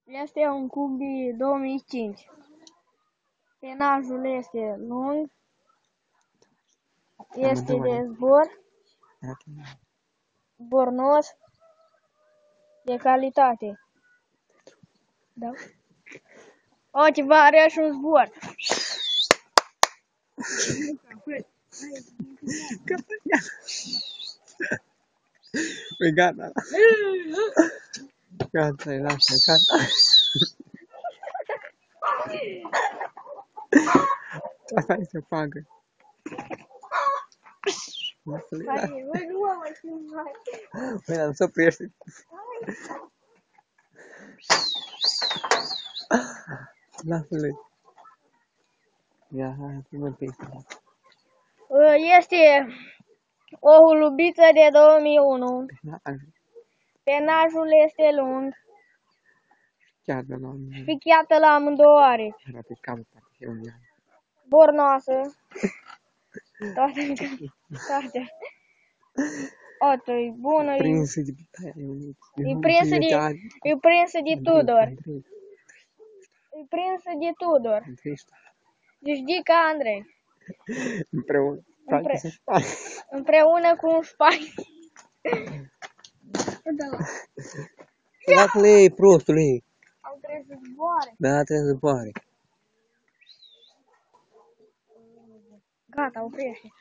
Este un cub de 2005. Penajul este lung. Este de zbor. Bornos. De calitate. Da? O, ceva are și un zbor. Păi gata. Gata, e lasă, gata. Asta se facă. Hai, nu mă mai filmai. Păi, dar nu se oprește. Lasă-le. Ia, hai, filmă pe Instagram. Este o hulubiță de 2001. Penajul este lung. Chiar de la un... Fichiată la amândouă are. Era pe capul, poate fi un iar. Bornoasă. Toate. Otă, e bună. Prinsă de... E prinsă de Tudor. E prinsă de Tudor. Deci Dica Andrei. Împreună. Împreună cu un șpai. Lasă-le, prostule. Au trebuit să zboare. Da, trebuie să zboare. Gata, oprește.